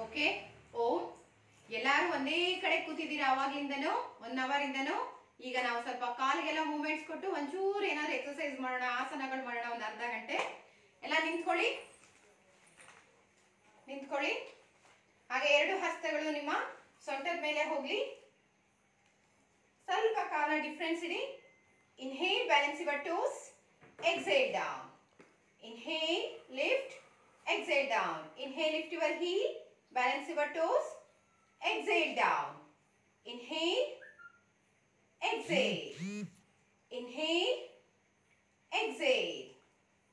Okay ಓಂ ಎಲ್ಲರೂ ಒಂದೇ ಕಡೆ ಕೂತಿದ್ದೀರಾ ಅವಾಗ್ಲಿಂದನೂ 1 ಅವರ್ ಇಂದನೂ. ಈಗ ನಾವು ಸ್ವಲ್ಪ ಕಾಲಿಗೆಲ್ಲ ಮೂವ್ಮೆಂಟ್ಸ್ ಕೊಟ್ಟು ಒಂಚೂರು ಏನಾದ್ರು ಎಕ್ಸರ್ಸೈಸ್ ಮಾಡೋಣ, ಆಸನಗಳು ಮಾಡೋಣ. ಒಂದು ಅರ್ಧ ಗಂಟೆ ಎಲ್ಲ ನಿಂತ್ಕೊಳ್ಳಿ. ಹಾಗೆ 2 ಹಸ್ತಗಳು ನಿಮ್ಮ ಸೊಂಟದ ಮೇಲೆ ಹೋಗ್ಲಿ. ಸ್ವಲ್ಪ ಕಾಲ difference ED. Inhale, balance your toes. Exhale down. Inhale, lift, exhale down. Inhale, lift your heel, balance your toes, exhale down. Inhale, exhale. Inhale, exhale.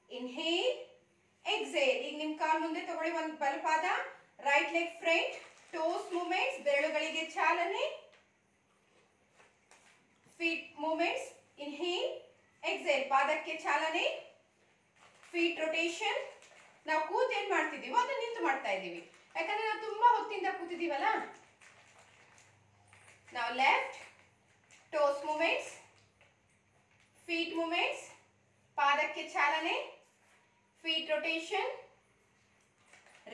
Inhale, exhale. ಈಗ ನಿಮ್ಮ ಕಾಲು ಮುಂದೆ ತಗೊಳ್ಳಿ. ಒಂದು ಬಲಪಾದ, right leg front, toes movements, ಬೆರಳುಗಳಿಗೆ ಚಾಲನೆ, feet movements. Inhale, exhale, ಪಾದಕ್ಕೆ ಚಾಲನೆ, ಫೀಟ್ ರೊಟೇಷನ್. ನಾವು ಕೂತು ಏನ್ ಮಾಡ್ತಿದೀವೋ ಅದನ್ನ ನಿಂತು ಮಾಡ್ತಾ ಇದೀವಿ, ಯಾಕಂದ್ರೆ ನಾವು ತುಂಬಾ ಹೊತ್ತಿಂದ ಕೂತಿದೀವಲ್ಲ. ನಾವು left toes movements, feet movements, ಪಾದಕ್ಕೆ ಚಾಲನೆ, feet rotation,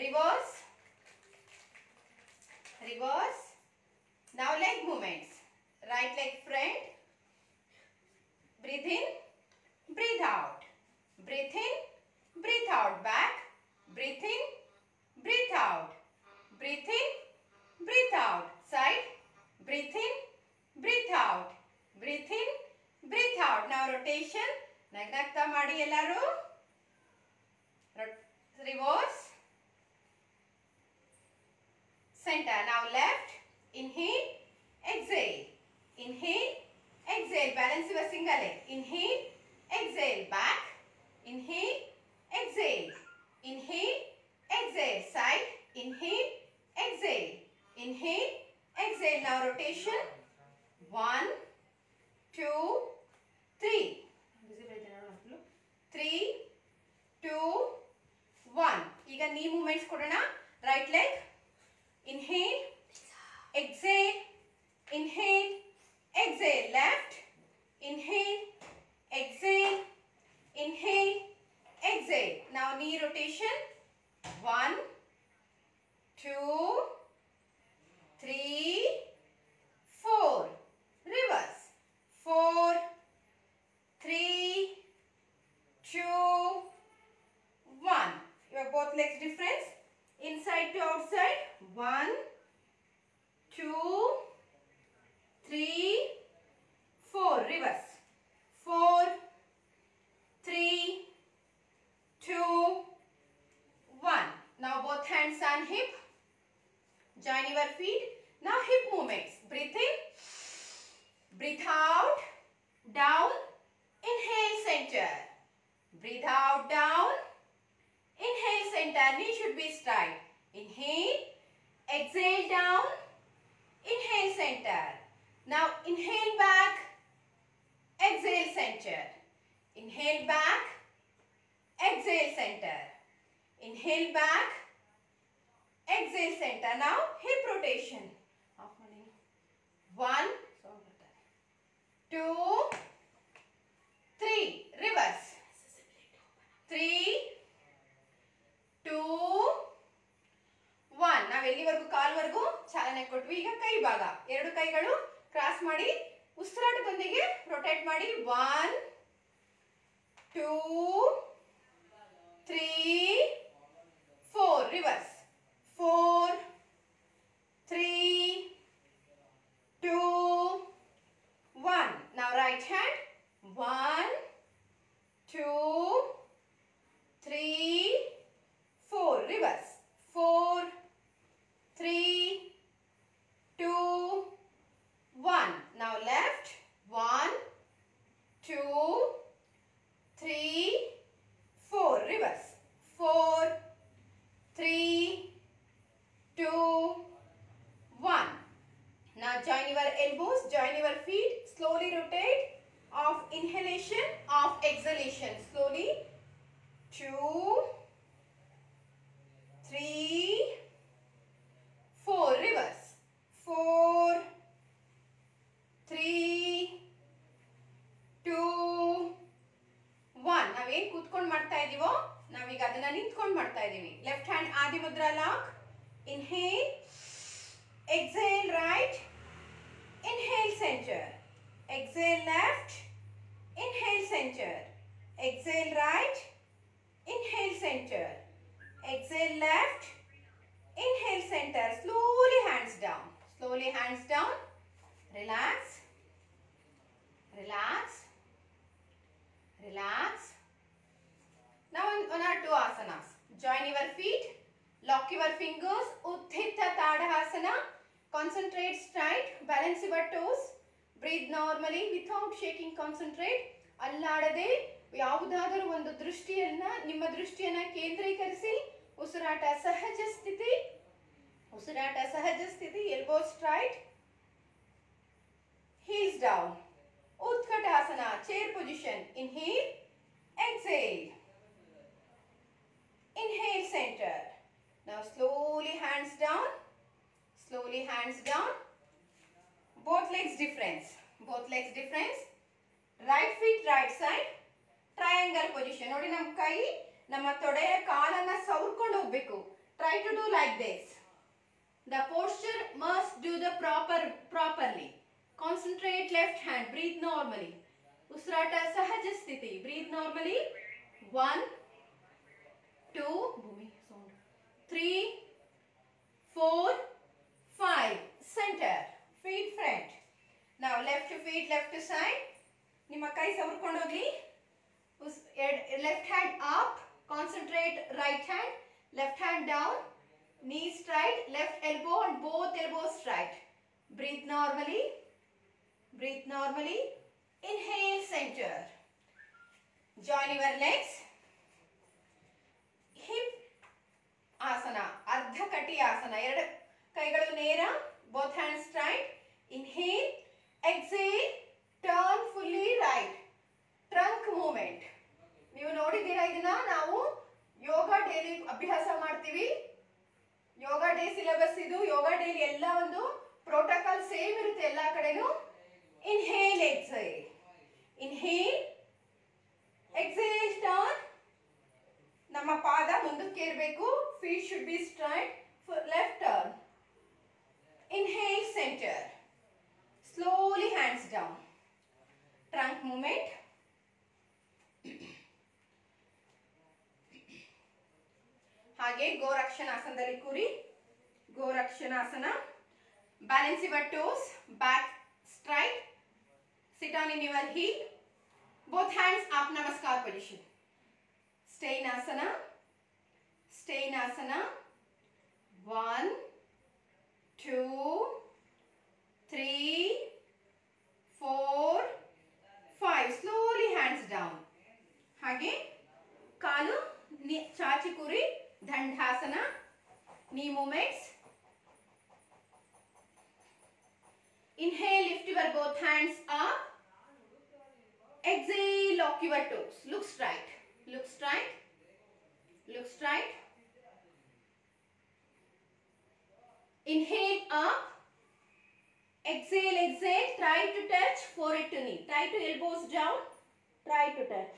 reverse. Now leg movements. Right leg front, breathe in, breathe out. Breathe in, breathe out. Back, breathe in, breathe out. Breathe in, breathe out. Side, breathe in, breathe out. Breathe in, breathe out. Now rotation. ನಗ್ನಗ್ತಾ ಮಾಡಿ ಎಲ್ಲರೂ. Reverse. Center. Now left. Inhale, exhale. Inhale, exhale. Balance your single leg. Inhale, exhale. Back. Inhale, exhale. Inhale, exhale. Side. Inhale, exhale. Inhale, exhale. Now rotation. 1, 2, 3. 3, 2, 1. ಈಗ knee movements ಕೊಡೋಣ. Right leg. Inhale, exhale. Inhale, exhale. Left. Inhale, exhale. Inhale, exhale. Now knee rotation. 1, 2, 3, 4. Reverse. 4, 3, 2, 1. Your both legs difference. Inside to outside. 1, 2, 3, 4. Reverse. 4, 3, 2, 1. Now both hands on hip. Join your feet. Now hip movements. Breathe in. Breathe out. Down. Inhale, center. Breathe out, down. Inhale, center. Knee should be straight. Inhale. Exhale, down. Inhale, center. Now inhale back. Exhale, center. Inhale back, exhale center. Inhale back, exhale center. Now hip rotation. 1, 2, 3. Reverse. 3, 2, 1. ನಾವು ಎಲ್ಲಿವರೆಗೂ ಕಾಲ್ವರೆಗೂ ಚಾಲನೆ ಕೊಟ್ವಿ. ಈಗ ಕೈ ಭಾಗ, 2 ಕೈಗಳು cross ಮಾಡಿ ಉಸಿರಾಟದೊಂದಿಗೆ rotate ಮಾಡಿ. 1, 2, 3, 4. Reverse. 4, 3, 2, 1. Now right hand. 1, 2, 3, 4. Reverse. 4, 3, 2, 1. Now left. 1, 2, 3, 4. Reverse. 4, 3, 2, 1. Now join your elbows, join your feet. Slowly rotate. Of inhalation, of exhalation. Slowly. 2, 3, 4. Reverse. 4, 3, 2, 1. ನಾವೇನ್ ಕೂತ್ಕೊಂಡು ಮಾಡ್ತಾ ಇದೀವೋ ನಾವೀಗ ಅದನ್ನ ನಿಂತ್ಕೊಂಡು ಮಾಡ್ತಾ ಇದೀವಿ. Left hand Adi Mudra lock. Inhale. Exhale right. Inhale center. Exhale left. Inhale center. Exhale right. Inhale center. Exhale left. Inhale center. Slowly hands down. Slowly hands down. Relax. Relax. Relax. Now one or two asanas. Join your feet. Lock your fingers. Utthita Tadasana. Concentrate straight. Balance your toes. Breathe normally without shaking. Concentrate. ಅಲ್ಲಾಡದೆ ಯಾವುದಾದರೂ ಒಂದು ದೃಷ್ಟಿಯನ್ನ ನಿಮ್ಮ ದೃಷ್ಟಿಯನ್ನ ಕೇಂದ್ರೀಕರಿಸಿ. ಉಸಿರಾಟ ಸಹಜ ಸ್ಥಿತಿ. ಉಸಿರಾಟ ಸಹಜ ಸ್ಥಿತಿ. Elbows straight. Heels down. Utkatasana. Chair position. Inhale. Exhale. Inhale center. Now slowly hands down. Slowly hands down. Both legs difference. Both legs difference. Right feet right side. Triangle position. ನೋಡಿ ನಮ್ಮ ಕೈ ನಮ್ಮ ತೊಡೆಯ ಕಾಲನ್ನ ಸವರ್ಕೊಂಡು ಹೋಗಬೇಕು. Try to do like this. The posture must do the properly. Concentrate left hand. Breathe normally. ಉಸಿರಾಟ ಸಹಜ ಸ್ಥಿತಿ. Breathe normally. 1 2 3 4 5. Center. Feet front. Now left feet left side. ನಿಮ್ಮ ಕೈ ಸವರ್ಕೊಂಡು ಹೋಗಿ. Left hand up. Concentrate right hand. Left hand down. Knee straight. Left elbow and both elbows straight. Breathe normally. Breathe normally. Inhale center. Join your legs. Hip asana. Ardha kati asana. ಎರಡು ಕೈಗಳು ನೇರ. Both hands straight. Inhale. Exhale. Turn fully right. Trunk movement. ನೀವು ನೋಡಿದ್ದೀರಾ ಇದನ್ನ ನಾವು ಯೋಗ daily ಅಭ್ಯಾಸ ಮಾಡ್ತೀವಿ. ಯೋಗ day syllabus ಇದು. ಯೋಗ ಡೇಲಿ ಎಲ್ಲ ಒಂದು ಪ್ರೋಟೋಕಾಲ್ ಸೇಮ್ ಇರುತ್ತೆ ಎಲ್ಲ ಕಡೆನೂ. Inhale, exhale. Inhale. Exhale, turn. ನಮ್ಮ ಪಾದ ಮುಂದಕ್ಕೆ ಇರಬೇಕು. Feet should be straight. Left turn. Inhale, center. Slowly hands down. Trunk movement. ಹಾಗೆ ಗೋರಕ್ಷಣಾಸನದಲ್ಲಿ ಕೂರಿ. ಗೋರಕ್ಷಣಾಸನ. Balance your toes. Back straight. Sit down in your heel. Both hands up, namaskar position. Stay in asana. Stay in asana. 1 2 3 4 5. Slowly hands down. ಹಾಗೆ ಕಾಲು ಚಾಚಿ ಕೂರಿ. Dandasana. Knee movements. Inhale, lift your both hands up. Exhale, lock your toes. Look straight. Look straight. Look straight. Inhale up. Exhale, exhale. Try to touch forehead to knee. Try to elbows down. Try to touch.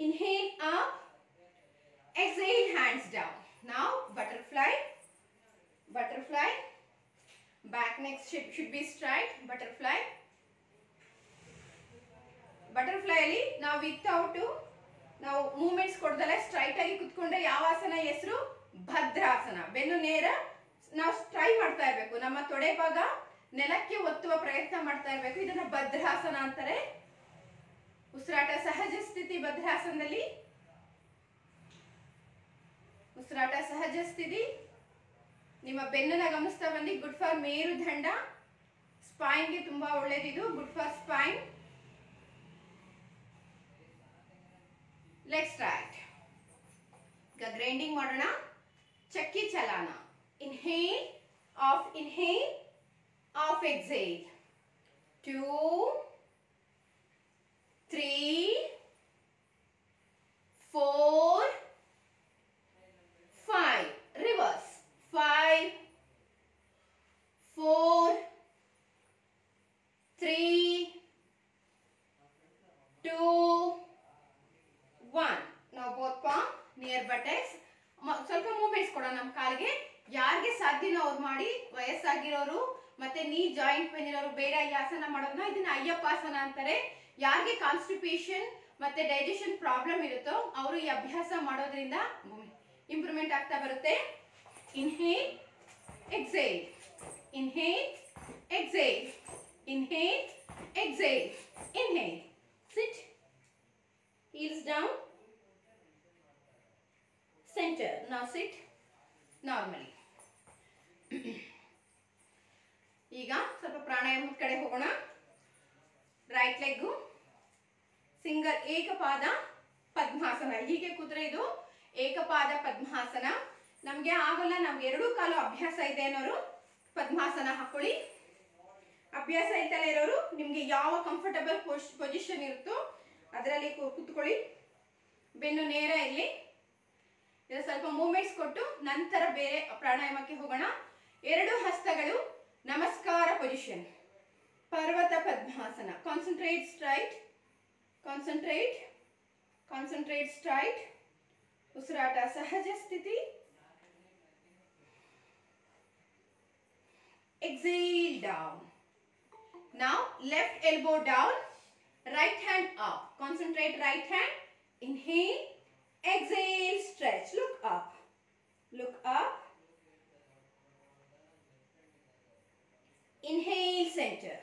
Inhale up. Exhale, hands down. Now butterfly. Butterfly. Back neck should be straight. Butterfly. Butterfly ಅಲ್ಲಿ ನಾವು without ನಾವು movements ಕೊಡದಲ್ಲ straight ಆಗಿ ಕುತ್ಕೊಂಡ್ರೆ ಯಾವ ಆಸನ ಹೆಸರು? ಭದ್ರಾಸನ. ಬೆನ್ನು ನೇರ ನಾವು ಟ್ರೈ ಮಾಡ್ತಾ ಇರಬೇಕು. ನಮ್ಮ ತೊಡೆ ಭಾಗ ನೆಲಕ್ಕೆ ಒತ್ತುವ ಪ್ರಯತ್ನ ಮಾಡ್ತಾ ಇರಬೇಕು. ಇದನ್ನ ಭದ್ರಾಸನ ಅಂತಾರೆ. ಉಸಿರಾಟ ಸಹಜ ಸ್ಥಿತಿ ಭದ್ರಾಸನದಲ್ಲಿ. ಉಸಿರಾಟ ಸಹಜ ಸ್ಥಿತಿ. ನಿಮ್ಮ ಬೆನ್ನನ್ನ ಗಮನಿಸ್ತಾ ಬನ್ನಿ. ಗುಡ್ ಫಾರ್ ಮೇರುದಂಡ. ಸ್ಪೈನ್ಗೆ ತುಂಬಾ ಒಳ್ಳೇದಿದು. Good for spine. Leg straight. ಈಗ ಗ್ರೈಂಡಿಂಗ್ ಮಾಡೋಣ. ಚಕ್ಕಿ ಚಲಾನ. Inhale off. Inhale off. Exhale. 2 3 4 5. Reverse. 5 4 3 2 1. Now both palm near buttocks. ಸ್ವಲ್ಪ ಮೂವ್ಮೆಂಟ್ ಅವ್ರು ಮಾಡಿ, ವಯಸ್ಸಾಗಿರೋರು ಮತ್ತೆ ನೀ ಜಾಯಿಂಟ್ ಪೇನ್ ಇರೋರು ಬೇಡ ಈ ಆಸನ ಮಾಡೋದನ್ನ ಇದನ್ನ ಅಯ್ಯಪ್ಪಾಸನ ಅಂತಾರೆ. ಯಾರಿಗೆ ಕಾನ್ಸ್ಟಿಪೇಷನ್ ಮತ್ತೆ ಡೈಜೆಷನ್ ಪ್ರಾಬ್ಲಮ್ ಇರುತ್ತೋ ಅವರು ಈ ಅಭ್ಯಾಸ ಮಾಡೋದ್ರಿಂದ ಇಂಪ್ರೂವ್ಮೆಂಟ್ ಆಗ್ತಾ ಬರುತ್ತೆ. Inhale exhale, inhale exhale, inhale exhale, inhale. Sit, heels down, center. Now sit normally. ಈಗ ಸ್ವಲ್ಪ ಪ್ರಾಣಾಯಾಮದ ಕಡೆ ಹೋಗೋಣ. ರೈಟ್ ಲೆಗ್ ಸಿಂಗಲ್ ಏಕಪಾದ ಪದ್ಮಾಸನ. ಹೀಗೆ ಕೂತ್ರೆ ಇದು ಏಕಪಾದ ಪದ್ಮಾಸನ. ನಮಗೆ ಆಗಲ್ಲ, ನಮ್ಗೆ ಎರಡೂ ಕಾಲು ಅಭ್ಯಾಸ ಇದೆ ಅನ್ನೋರು ಪದ್ಮಾಸನ ಹಾಕೊಳ್ಳಿ. ಅಭ್ಯಾಸ ಇಲ್ದಲೇ ಇರೋರು ನಿಮ್ಗೆ ಯಾವ ಕಂಫರ್ಟಬಲ್ ಪೊಸಿಷನ್ ಇರುತ್ತೋ ಅದರಲ್ಲಿ ಕೂತ್ಕೊಳ್ಳಿ. ಬೆನ್ನು ನೇರ ಇಲ್ಲಿ. ಇದು ಸ್ವಲ್ಪ ಮೂವ್ಮೆಂಟ್ಸ್ ಕೊಟ್ಟು ನಂತರ ಬೇರೆ ಪ್ರಾಣಾಯಾಮಕ್ಕೆ ಹೋಗೋಣ. ಎರಡು ಹಸ್ತಗಳು ನಮಸ್ಕಾರ ಪೊಸಿಷನ್, ಪರ್ವತ padmasana. Concentrate straight, concentrate, concentrate straight. ಉಸಿರಾಟ ಸಹಜ ಸ್ಥಿತಿ. Exhale down. Now left elbow down, right hand up. Concentrate right hand. Inhale, exhale, stretch. Look up, look up. Inhale, center.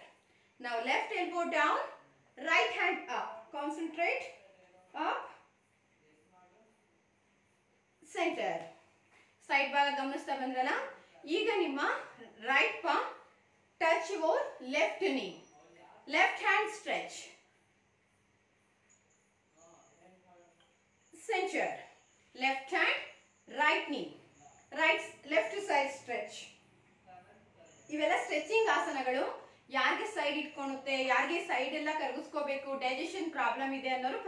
Now left elbow down, right hand up. Concentrate, up, center. Side ಭಾಗ ಗಮನಿಸ್ತಾ ಬಂದ್ರಲ್ಲ. ಈಗ ನಿಮ್ಮ right palm touch your left knee, left hand stretch, centre, left hand right knee, left side stretch. ಇವೆಲ್ಲ stretching ಆಸನಗಳು. ಯಾರಿಗೆ side ಇಟ್ಕೊಳುತ್ತೆ, ಯಾರಿಗೆ side ಎಲ್ಲ ಕರಗಿಸ್ಕೋಬೇಕು, ಡೈಜೆಷನ್ ಪ್ರಾಬ್ಲಮ್ ಇದೆ ಅನ್ನೋರು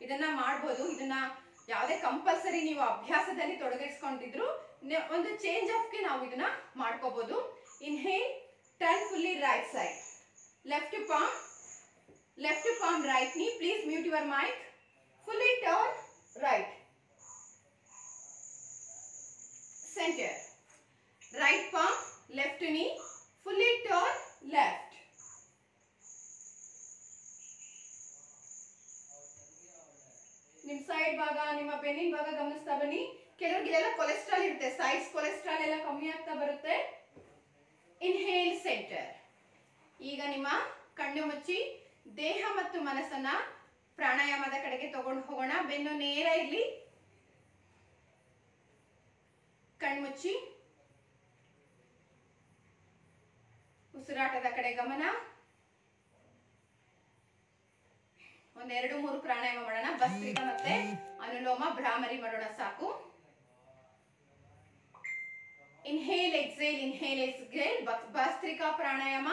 ಇದನ್ನ ಮಾಡ್ಬೋದು. ಇದನ್ನ ಯಾವುದೇ ಕಂಪಲ್ಸರಿ ನೀವು ಅಭ್ಯಾಸದಲ್ಲಿ ತೊಡಗಿಸ್ಕೊಂಡಿದ್ರು ಒಂದು ಚೇಂಜ್ ಆಫ್ಗೆ ನಾವು ಇದನ್ನ ಮಾಡ್ಕೋಬಹುದು. Inhale, turn fully right side, left palm right knee. Please mute your mic. Fully turn right, centre, right palm left knee, fully turn left. ನಿಮ್ ಸೈಡ್ ಭಾಗ, ನಿಮ್ಮ ಬೆನ್ನಿನ ಭಾಗ ಗಮನಿಸ್ತಾ ಬನ್ನಿ. ಕೆಲವರಿಗೆಲ್ಲ ಕೊಲೆಸ್ಟ್ರಾಲ್ ಇರುತ್ತೆ, ಸೈಡ್ಸ್ ಕೊಲೆಸ್ಟ್ರಾಲ್ ಎಲ್ಲ ಕಮ್ಮಿ ಆಗ್ತಾ ಬರುತ್ತೆ. Inhale, centre. ಈಗ ನಿಮ್ಮ ಕಣ್ಣು ಮುಚ್ಚಿ ದೇಹ ಮತ್ತು ಮನಸ್ಸನ್ನ ಪ್ರಾಣಾಯಾಮದ ಕಡೆಗೆ ತಗೊಂಡು ಹೋಗೋಣ. ಬೆನ್ನು ನೇರ ಇರಲಿ. ಕಣ್ಮುಚ್ಚಿ ಉಸಿರಾಟದ ಕಡೆ ಗಮನ. ಒಂದೆರಡು ಮೂರು ಪ್ರಾಣಾಯಾಮ ಮಾಡೋಣ. ಭಸ್ತ್ರಿಕಾ ಮತ್ತೆ ಅನುಲೋಮ ಭ್ರಾಮರಿ ಮಾಡೋಣ ಸಾಕು. Inhale exhale, inhale exhale. ಭಸ್ತ್ರಿಕಾ ಪ್ರಾಣಾಯಾಮ.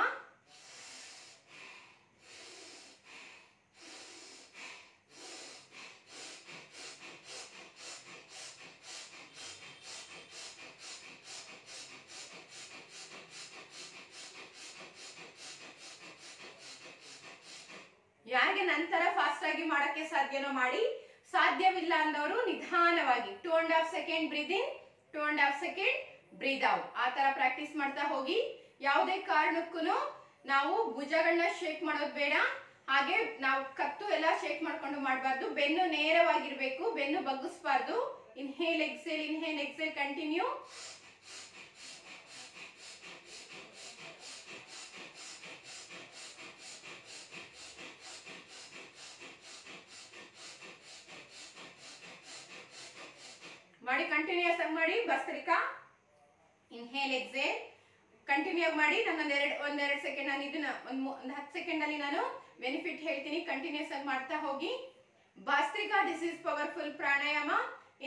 ಯಾರಿಗೆ ನಂತರ ಫಾಸ್ಟ್ ಆಗಿ ಮಾಡಕ್ಕೆ ಸಾಧ್ಯನೋ ಮಾಡಿ, ಸಾಧ್ಯವಿಲ್ಲ ಅಂದವರು ನಿಧಾನವಾಗಿ 2.5 ಸೆಕೆಂಡ್ ಬ್ರೀದ್ ಇನ್, 2.5 ಸೆಕೆಂಡ್ ಬ್ರೀದ್ ಔಟ್. ಆ ತರ ಪ್ರಾಕ್ಟೀಸ್ ಮಾಡ್ತಾ ಹೋಗಿ. ಯಾವುದೇ ಕಾರಣಕ್ಕೂ ನಾವು ಭುಜಗಳನ್ನ ಶೇಕ್ ಮಾಡೋದು ಬೇಡ. ಹಾಗೆ ನಾವು ಕತ್ತು ಎಲ್ಲ ಶೇಕ್ ಮಾಡ್ಕೊಂಡು ಮಾಡಬಾರ್ದು. ಬೆನ್ನು ನೇರವಾಗಿರ್ಬೇಕು, ಬೆನ್ನು ಬಗ್ಗಿಸಬಾರ್ದು. Inhale exhale, inhale exhale. Continue. ಮಾಡಿ, ಕಂಟಿನ್ಯೂಸ್ ಆಗಿ ಮಾಡಿ. ಭಸ್ತ್ರಿಕಾ. ಇನ್ಹೇಲ್ ಎಕ್ಸೇಲ್ ಕಂಟಿನ್ಯೂ ಆಗಿ ಮಾಡಿ. ನಾನು ಒಂದೆರಡು ಸೆಕೆಂಡ್, ನಾನು ಇದನ್ನ ಒಂದು 10 ಸೆಕೆಂಡ್ ಅಲ್ಲಿ ನಾನು ಬೆನಿಫಿಟ್ ಹೇಳ್ತೀನಿ. ಕಂಟಿನ್ಯೂಸ್ ಆಗಿ ಮಾಡ್ತಾ ಹೋಗಿ. Bhastrika, this is powerful pranayama.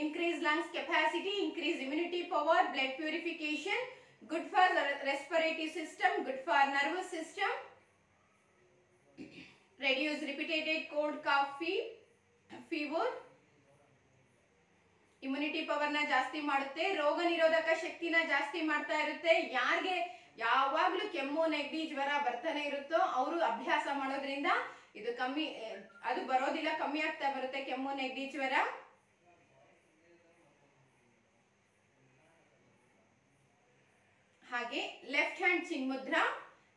Increase lungs capacity, increase immunity power, blood purification, good for respiratory system, good for nervous system, reduce repeated cold calf fever. Immunity power ನ ಜಾಸ್ತಿ ಮಾಡುತ್ತೆ, ರೋಗ ನಿರೋಧಕ ಶಕ್ತಿನ ಜಾಸ್ತಿ ಮಾಡ್ತಾ ಇರುತ್ತೆ. ಯಾರಿಗೆ ಯಾವಾಗ್ಲೂ ಕೆಮ್ಮು, ನೆಗಡಿ, ಜ್ವರ ಬರ್ತಾನೆ ಇರುತ್ತೋ ಅವರು ಅಭ್ಯಾಸ ಮಾಡೋದ್ರಿಂದ ಇದು ಕಮ್ಮಿ, ಅದು ಬರೋದಿಲ್ಲ, ಕಮ್ಮಿ ಆಗ್ತಾ ಬರುತ್ತೆ ಕೆಮ್ಮು, ನೆಗಡಿ, ಜ್ವರ. ಹಾಗೆ ಲೆಫ್ಟ್ ಹ್ಯಾಂಡ್ ಚಿನ್ಮುದ್ರ,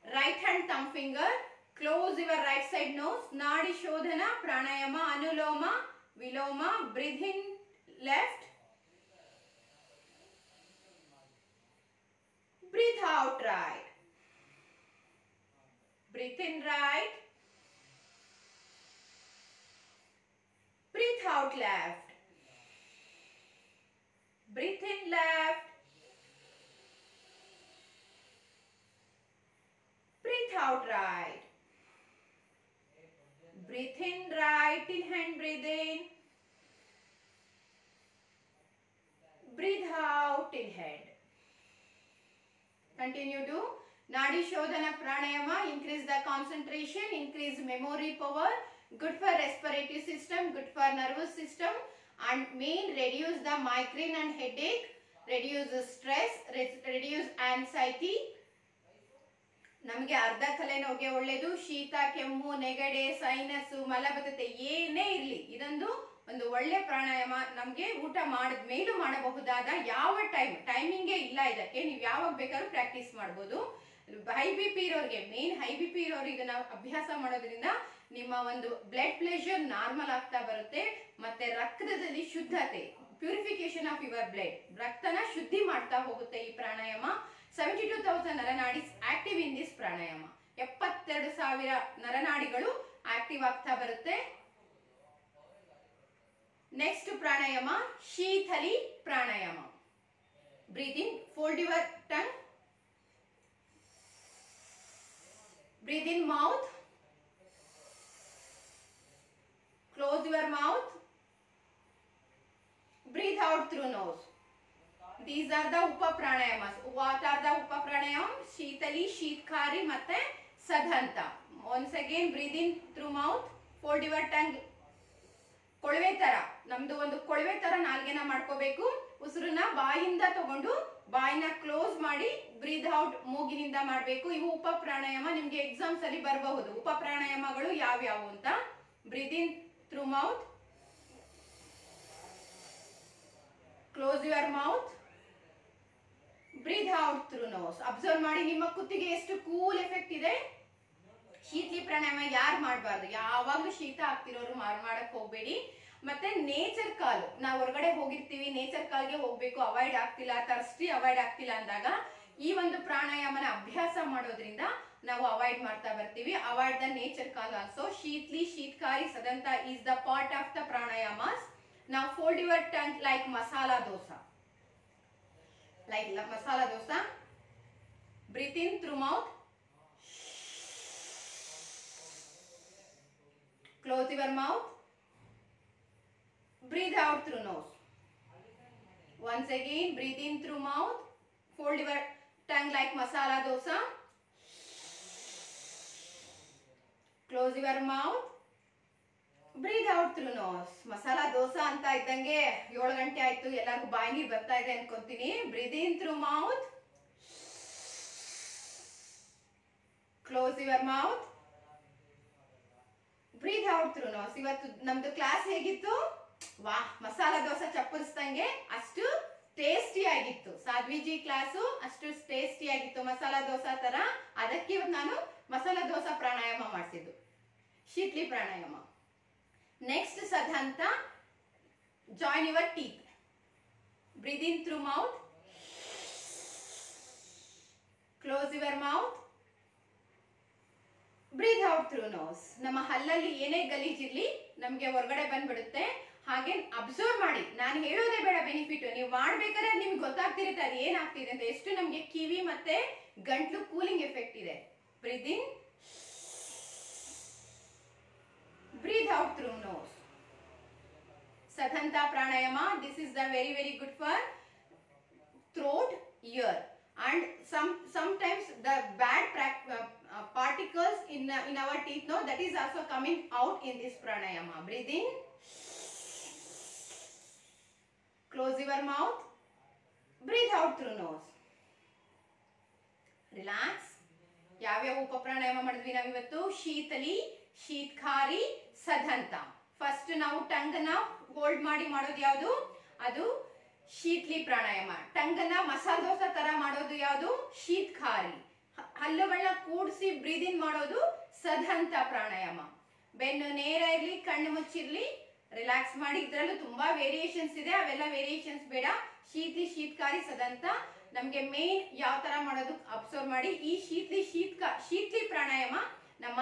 right hand thumb finger, close your right side nose, ನಾಡಿ ಶೋಧನ ಪ್ರಾಣಾಯಾಮ, ಅನುಲೋಮ ವಿಲೋಮ, breathe in left, breathe out right, breathe in right, breathe out left, breathe in left, breathe out right, breathe in right, till hand breathe in, breathe out till head. Continue to Nadi Shodhana Pranayama, increase the concentration, increase memory power, good for respiratory system, good for nervous system, and main reduce the migraine and headache, reduce stress, reduce anxiety. ನಮಗೆ ಅರ್ಧ ತಲೆನೋವಿಗೆ ಒಳ್ಳೆಯದು. ಶೀತ, ಕೆಮ್ಮು, ನೆಗಡೆ, sinus, ಮಲಬದ್ಧತೆ ಏನೇ ಇರಲಿ ಇದೊಂದು ಒಂದು ಒಳ್ಳೆ ಪ್ರಾಣಾಯಾಮ. ನಮಗೆ ಊಟ ಮಾಡಿದ ಮೇಲೂ ಮಾಡಬಹುದಾದ ಯಾವ ಟೈಮಿಂಗೇ ಇಲ್ಲ ಇದಕ್ಕೆ. ನೀವು ಯಾವಾಗ ಬೇಕಾದ್ರೂ ಪ್ರಾಕ್ಟೀಸ್ ಮಾಡ್ಬೋದು. ಹೈ ಬಿ ಪಿ ಇರೋರಿಗೆ, ಮೇನ್ ಹೈ ಬಿ ಪಿ ಇರೋರು ಇದನ್ನ ಅಭ್ಯಾಸ ಮಾಡೋದ್ರಿಂದ ನಿಮ್ಮ ಒಂದು ಬ್ಲಡ್ ಪ್ರೆಷರ್ ನಾರ್ಮಲ್ ಆಗ್ತಾ ಬರುತ್ತೆ. ಮತ್ತೆ ರಕ್ತದಲ್ಲಿ ಶುದ್ಧತೆ, ಪ್ಯೂರಿಫಿಕೇಶನ್ ಆಫ್ ಯುವರ್ ಬ್ಲಡ್, ರಕ್ತನ ಶುದ್ಧಿ ಮಾಡ್ತಾ ಹೋಗುತ್ತೆ ಈ ಪ್ರಾಣಾಯಾಮ. 72,000 ನರನಾಡಿಸ್ ಆಕ್ಟಿವ್ ಇನ್ ದಿಸ್ ಪ್ರಾಣಾಯಾಮ. 72,000 ನರನಾಡಿಗಳು ಆಕ್ಟಿವ್ ಆಗ್ತಾ ಬರುತ್ತೆ. ನೆಕ್ಸ್ಟ್ ಪ್ರಾಣಾಯಾಮ ಶೀತಲಿ ಪ್ರಾಣಾಯಾಮ. Breathe in, fold your tongue, breathe in mouth, close your mouth, breathe out through nose. These are the upa pranayamas. What are the upa pranayam? Sheetali, Sheetkari ಮತ್ತೆ Sadhanta. Once again breathe in through mouth, fold your tongue. ಕೊಳವೆ ತರ, ನಮ್ದು ಒಂದು ಕೊಳವೆ ತರ ನಾಲ್ಗೆನ ಮಾಡ್ಕೋಬೇಕು. ಉಸಿರನ್ನ ಬಾಯಿಂದ ತಗೊಂಡು ಬಾಯಿನ ಕ್ಲೋಸ್ ಮಾಡಿ ಬ್ರೀದ್ ಔಟ್ ಮೂಗಿನಿಂದ ಮಾಡಬೇಕು. ಇವು ಉಪ ಪ್ರಾಣಾಯಾಮ. ನಿಮ್ಗೆ ಎಕ್ಸಾಮ್ಸ್ ಅಲ್ಲಿ ಬರಬಹುದು ಉಪ ಪ್ರಾಣಾಯಾಮಗಳು ಯಾವ್ಯಾವು ಅಂತ. Breathe in through mouth, close your mouth, breathe out through nose. Observe ಮಾಡಿ ನಿಮ್ಮ ಕುತ್ತಿಗೆ ಎಷ್ಟು ಕೂಲ್ ಎಫೆಕ್ಟ್ ಇದೆ. ಶೀತಲಿ ಪ್ರಾಣಾಯಾಮ ಯಾರು ಮಾಡಬಾರ್ದು, ಯಾವಾಗ್ಲೂ ಶೀತ ಆಗ್ತಿರೋರು ಮಾಡಕ್ ಹೋಗ್ಬೇಡಿ. ಮತ್ತೆ ನೇಚರ್ ಕಾಲ್, ನಾವು ಹೊರಗಡೆ ಹೋಗಿರ್ತೀವಿ, ನೇಚರ್ ಕಾಲ್ಗೆ ಹೋಗ್ಬೇಕು, ಅವಾಯ್ಡ್ ಆಗ್ತಿಲ್ಲ, ತರ್ಸ್ಟಿ ಅವಾಯ್ಡ್ ಆಗ್ತಿಲ್ಲ ಅಂದಾಗ ಈ ಒಂದು ಪ್ರಾಣಾಯಾಮನ ಅಭ್ಯಾಸ ಮಾಡೋದ್ರಿಂದ ನಾವು ಅವಾಯ್ಡ್ ಮಾಡ್ತಾ ಬರ್ತೀವಿ. Avoid the nature call also. ಶೀತಲಿ, ಶೀತ್ಕಾರಿ, ಸದಂತ is the part of the ಪ್ರಾಣಾಯಾಮಸ್. Now fold your tongue like masala dosa. Like masala dosa. Breathe in through mouth. Close your mouth. Breathe out through nose. Once again, breathe in through mouth. Fold your tongue like masala dosa. Close your mouth. Breathe out through nose. Masala dosa ಅಂತ ಇದ್ದಂಗೆ 7 ಗಂಟೆ ಆಯ್ತು, ಎಲ್ಲರಿಗೂ ಬಾಯಿ ನೀರು ಬರ್ತಾ ಇದೆ ಅನ್ಕೊಂತೀನಿ. Breathe in through mouth, close your mouth, breathe out through nose. ಇವತ್ತು ನಮ್ದು ಕ್ಲಾಸ್ ಹೇಗಿತ್ತು? ವಾಹ್, ಮಸಾಲಾ ದೋಸಾ ಚಪ್ಪರಿಸ್ದಂಗೆ ಅಷ್ಟು ಟೇಸ್ಟಿ ಆಗಿತ್ತು. ಸಾಧ್ವಿಜಿ ಕ್ಲಾಸು ಅಷ್ಟು ಟೇಸ್ಟಿ ಆಗಿತ್ತು, ಮಸಾಲಾ ದೋಸಾ ತರ. ಅದಕ್ಕೆ ಇವತ್ತು ನಾನು ಮಸಾಲಾ ದೋಸಾ ಪ್ರಾಣಾಯಾಮ ಮಾಡಿಸಿದ್ದು, ಶೀತಲಿ ಪ್ರಾಣಾಯಾಮ. Next Sadhanta, join your teeth. Breathe in through mouth, close your mouth, breathe out through nose. ನಮ್ಮ ಹಲ್ಲಲ್ಲಿ ಏನೇ ಗಲೀಜಿರ್ಲಿ ನಮಗೆ ಹೊರಗಡೆ ಬಂದ್ಬಿಡುತ್ತೆ. ಹಾಗೆ ಅಬ್ಸರ್ವ್ ಮಾಡಿ, ನಾನು ಹೇಳೋದೇ ಬೇಡ ಬೆನಿಫಿಟ್, ನೀವು ಮಾಡ್ಬೇಕಾದ್ರೆ ನಿಮ್ಗೆ ಗೊತ್ತಾಗ್ತಿರುತ್ತೆ ಅದು ಏನಾಗ್ತಿದೆ ಅಂತ. ಎಷ್ಟು ನಮಗೆ ಕಿವಿ ಮತ್ತೆ ಗಂಟ್ಲು ಕೂಲಿಂಗ್ ಎಫೆಕ್ಟ್ ಇದೆ. Breathe in, breathe out through nose. Sadhanta pranayama, this is the very good for throat, ear, and sometimes the bad particles in our teeth, no, that is also coming out in this pranayama. Breathe in, close your mouth, breathe out through nose. Relax. ಯಾವ್ಯಾವ ಉಪ ಪ್ರಾಣಾಯಾಮ ಮಾಡಿದ್ವಿ ನಾವಿವತ್ತು? ಶೀತಲಿ, ಶೀತ್ಕಾರಿ, ಸದಂತ. First ನಾವು tongue ನ hold ಮಾಡಿ ಮಾಡೋದು ಯಾವುದು? ಅದು ಶೀತ್ಲಿ ಪ್ರಾಣಾಯಾಮ. ಟಂಗನ್ನ ಮಸಾಲ ದೋಸೆ ತರ ಮಾಡೋದು ಯಾವುದು? ಶೀತ್ಕಾರಿ. ಹಲ್ಲುಗಳನ್ನ ಕೂಡಿಸಿ ಬ್ರೀದ್ ಇನ್ ಮಾಡೋದು ಸದಂತ ಪ್ರಾಣಾಯಾಮ. ಬೆನ್ನು ನೇರ ಇರ್ಲಿ, ಕಣ್ಣು ಮುಚ್ಚಿರ್ಲಿ, ರಿಲ್ಯಾಕ್ಸ್ ಮಾಡಿ. ಇದ್ರಲ್ಲೂ ತುಂಬಾ ವೇರಿಯೇಷನ್ಸ್ ಇದೆ, ಅವೆಲ್ಲ ವೇರಿಯೇಷನ್ಸ್ ಬೇಡ. ಶೀತ್ಲಿ, ಶೀತ್ಕಾರಿ, ಸದಂತ. ನಮ್ಗೆ ಮೇನ್ ಯಾವ ತರ ಮಾಡೋದು ಅಬ್ಸರ್ವ್ ಮಾಡಿ. ಈ ಶೀತ್ಲಿ ಪ್ರಾಣಾಯಾಮ ನಮ್ಮ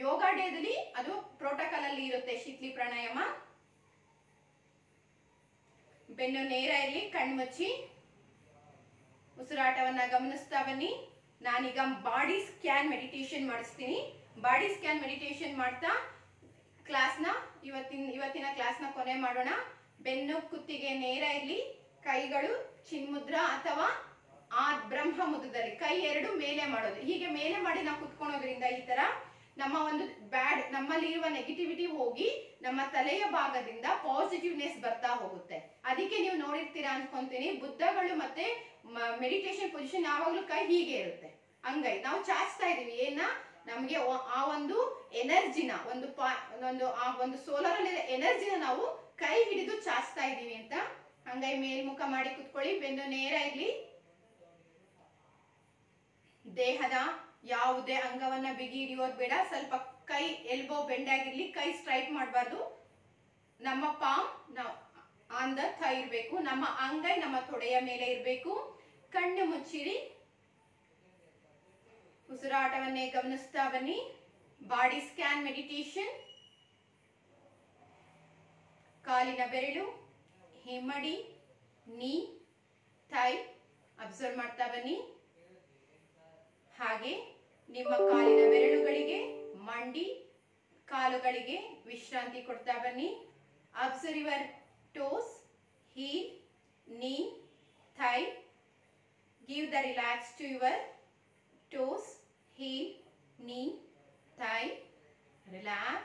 ಯೋಗ ಡೇದಲ್ಲಿ ಅದು ಪ್ರೋಟೋಕಾಲ್ ಅಲ್ಲಿ ಇರುತ್ತೆ. ಶೀತ್ಲಿ ಪ್ರಾಣಾಯಾಮ. ಬೆನ್ನು ನೇರ ಇರಲಿ, ಕಣ್ಣು ಮುಚ್ಚಿ, ಉಸಿರಾಟವನ್ನ ಗಮನಿಸ್ತಾ ಬನ್ನಿ. ನಾನೀಗ ಬಾಡಿ ಸ್ಕ್ಯಾನ್ ಮೆಡಿಟೇಷನ್ ಮಾಡಿಸ್ತೀನಿ. ಬಾಡಿ ಸ್ಕ್ಯಾನ್ ಮೆಡಿಟೇಷನ್ ಮಾಡ್ತಾ ಕ್ಲಾಸ್ನ ಇವತ್ತಿನ ಕ್ಲಾಸ್ನ ಕೊನೆ ಮಾಡೋಣ. ಬೆನ್ನು ಕುತ್ತಿಗೆ ನೇರ ಇರಲಿ, ಕೈಗಳು ಚಿನ್ಮುದ್ರ ಅಥವಾ ಆ ಬ್ರಹ್ಮ ಮುದ್ರದಲ್ಲಿ ಕೈ ಎರಡು ಮೇಲೆ ಮಾಡೋದು. ಹೀಗೆ ಮೇಲೆ ಮಾಡಿ ನಾವು ಕುತ್ಕೊಳ್ಳೋದ್ರಿಂದ ಈ ತರ ನಮ್ಮ ಒಂದು ನಮ್ಮಲ್ಲಿ ಇರುವ ನೆಗೆಟಿವಿಟಿ ಹೋಗಿ ನಮ್ಮ ತಲೆಯ ಭಾಗದಿಂದ ಪಾಸಿಟಿವ್ನೆಸ್ ಬರ್ತಾ ಹೋಗುತ್ತೆ. ಅದಕ್ಕೆ ನೀವು ನೋಡಿರ್ತೀರಾ ಅನ್ಕೊಂತೀನಿ, ಬುದ್ಧಗಳು ಮತ್ತೆ ಮೆಡಿಟೇಷನ್ ಪೊಸಿಷನ್ ಯಾವಾಗ್ಲೂ ಕೈ ಹೀಗೆ ಇರುತ್ತೆ, ಅಂಗೈ ನಾವು ಚಾಚ್ತಾ ಇದೀವಿ. ನಮ್ಗೆ ಆ ಒಂದು ಎನರ್ಜಿನ ಆ ಒಂದು ಸೋಲಾರ್ ಅಲ್ಲಿ ಎನರ್ಜಿನ ನಾವು ಕೈ ಹಿಡಿದು ಚಾಚ್ತಾ ಇದೀವಿ ಅಂತ. ಅಂಗೈ ಮೇಲ್ಮುಖ ಮಾಡಿ ಕುತ್ಕೊಳ್ಳಿ. ಬೆನ್ನು ನೇರ ಇರ್ಲಿ. ದೇಹದ ಯಾವುದೇ ಅಂಗವನ್ನ ಬಿಗಿ ಹಿಡಿಯೋದು ಬೇಡ. ಸ್ವಲ್ಪ ಕೈ ಎಲ್ಬೋ ಬೆಂಡ್ ಆಗಿರ್ಲಿ, ಕೈ ಸ್ಟ್ರೈಟ್ ಮಾಡಬಾರ್ದು. ನಮ್ಮ ಪಾಮ್ ಆನ್ ದ ಥೈ ಇರಬೇಕು. ನಮ್ಮ ಅಂಗೈ ನಮ್ಮ ತೊಡೆಯ ಮೇಲೆ ಇರಬೇಕು. ಕಣ್ಣು ಮುಚ್ಚಿರಿ. ಉಸಿರಾಟವನ್ನೇ ಗಮನಿಸ್ತಾ ಬನ್ನಿ. Body scan meditation. ಕಾಲಿನ ಬೆರಳು, ಹಿಮ್ಮಡಿ, ನೀ, ಥೈ ಅಬ್ಸರ್ವ್ ಮಾಡ್ತಾ ಬನ್ನಿ. ಹಾಗೆ ನಿಮ್ಮ ಕಾಲಿನ ಬೆರಳುಗಳಿಗೆ, ಮಂಡಿ, ಕಾಲುಗಳಿಗೆ ವಿಶ್ರಾಂತಿ ಕೊಡ್ತಾ ಬನ್ನಿ. Observe your toes, heel, knee, thigh. Give the relax to your toes, heel, knee, thigh. Relax,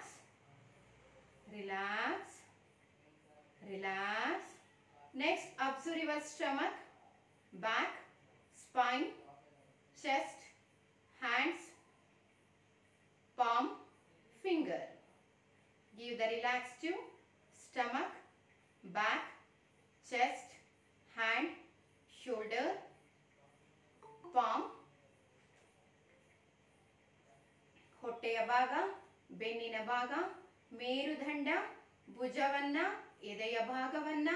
relax, relax. Next, observe your stomach, back, spine, chest, hands, palm, finger. Give the relax to stomach, back, chest, hand, shoulder, palm. ಹೊಟ್ಟೆಯ ಭಾಗ, ಬೆನ್ನಿನ ಭಾಗ, ಮೇರುದಂಡ, ಭುಜವನ್ನ, ಎದೆಯ ಭಾಗವನ್ನ,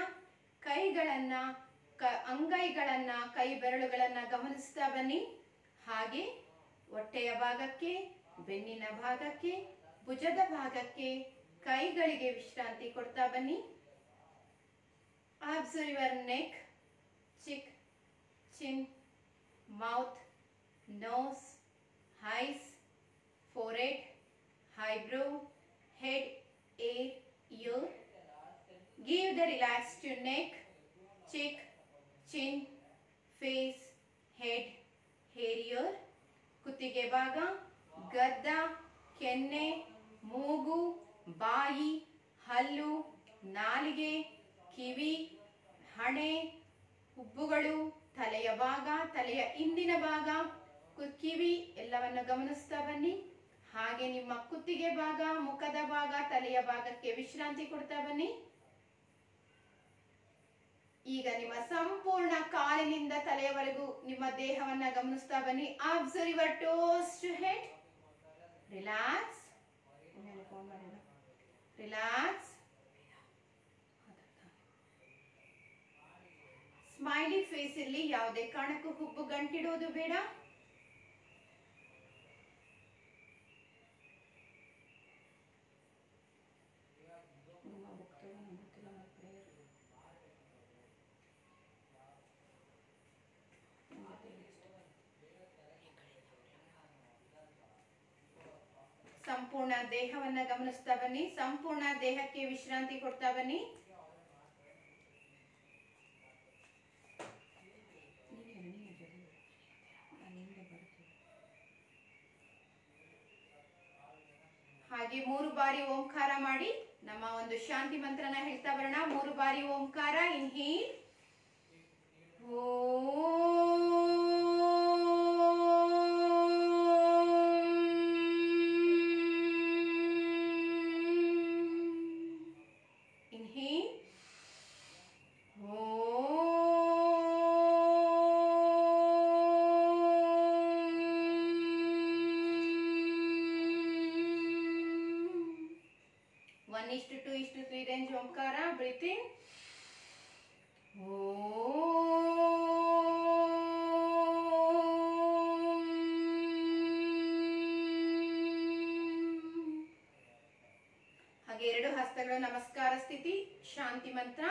ಕೈಗಳನ್ನ, ಅಂಗೈಗಳನ್ನ, ಕೈ ಬೆರಳುಗಳನ್ನ ಗಮನಿಸ್ತಾ ಬನ್ನಿ. ಹಾಗೆ ಹೊಟ್ಟೆಯ ಭಾಗಕ್ಕೆ, ಬೆನ್ನಿನ ಭಾಗಕ್ಕೆ, ಭುಜದ ಭಾಗಕ್ಕೆ, ಕೈಗಳಿಗೆ ವಿಶ್ರಾಂತಿ ಕೊಡ್ತಾ ಬನ್ನಿ. Observe your neck, cheek, chin, mouth, nose, eyes, forehead, eyebrow, head, ear. Give the relax to neck, cheek, chin, face, head, ear. ಕುತ್ತಿಗೆ ಭಾಗ, ಗದ್ದ, ಕೆನ್ನೆ, ಮೂಗು, ಬಾಯಿ, ಹಲ್ಲು, ನಾಲಿಗೆ, ಕಿವಿ, ಹಣೆ, ಹುಬ್ಬುಗಳು, ತಲೆಯ ಭಾಗ, ತಲೆಯ ಹಿಂದಿನ ಭಾಗ, ಕಿವಿ ಎಲ್ಲವನ್ನು ಗಮನಿಸ್ತಾ ಬನ್ನಿ. ಹಾಗೆ ನಿಮ್ಮ ಕುತ್ತಿಗೆ ಭಾಗ, ಮುಖದ ಭಾಗ, ತಲೆಯ ಭಾಗಕ್ಕೆ ವಿಶ್ರಾಂತಿ ಕೊಡ್ತಾ ಬನ್ನಿ. ಈಗ ನಿಮ್ಮ ಸಂಪೂರ್ಣ ಕಾಲಿನಿಂದ ತಲೆಯವರೆಗೂ ನಿಮ್ಮ ದೇಹವನ್ನ ಗಮನಿಸ್ತಾ ಬನ್ನಿ. Observe your toes to head. Relax, relax. Smiley face ಇಲ್ಲಿ ಯಾವುದೇ ಕಾರಣಕ್ಕೂ ಹುಬ್ಬು ಗಂಟಿಡೋದು ಬೇಡ. ಸಂಪೂರ್ಣ ದೇಹವನ್ನ ಗಮನಿಸ್ತಾ ಬನ್ನಿ. ಸಂಪೂರ್ಣ ದೇಹಕ್ಕೆ ವಿಶ್ರಾಂತಿ ಕೊಡ್ತಾ ಬನ್ನಿ. ಹಾಗೆ 3 ಬಾರಿ ಓಂಕಾರ ಮಾಡಿ ನಮ್ಮ ಒಂದು ಶಾಂತಿ ಮಂತ್ರನ ಹೇಳ್ತಾ ಬರೋಣ. 3 ಬಾರಿ ಓಂಕಾರ. Inhale, inhale, 1:2:3 range Omkara. Breathing. ಹಾಗೆ ಎರಡು ಹಸ್ತಗಳ ನಮಸ್ಕಾರ ಸ್ಥಿತಿ. ಶಾಂತಿ ಮಂತ್ರ.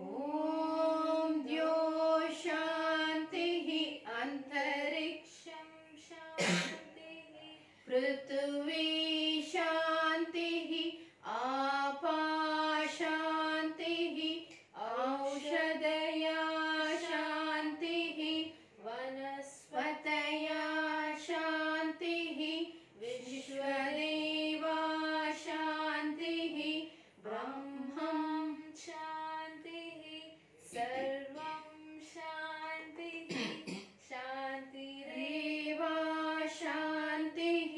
ಓಂ ದ್ಯೋ ಶಾಂತಿಃ ಅಂತರಿಕ್ಷಂ ಶಾಂತಿಃ ಪೃಥ್ವೀ ಶಾಂತಿಃ आपा शांतिः औषधया शांतिः वनस्पतया शांतिः विश्वदेवा शांतिः ब्रह्मं शांतिः सर्वं शांतिः शांतिरेव शांतिः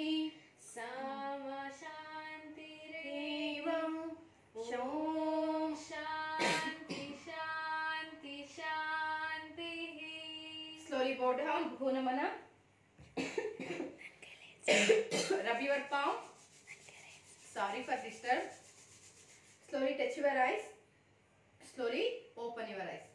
सामा शांतिरेव ओम शांति शांति शांतिः. Slowly bow down. Bhu Namana. Rub your palm. Sorry for disturb. Slowly touch your eyes. Slowly open your eyes.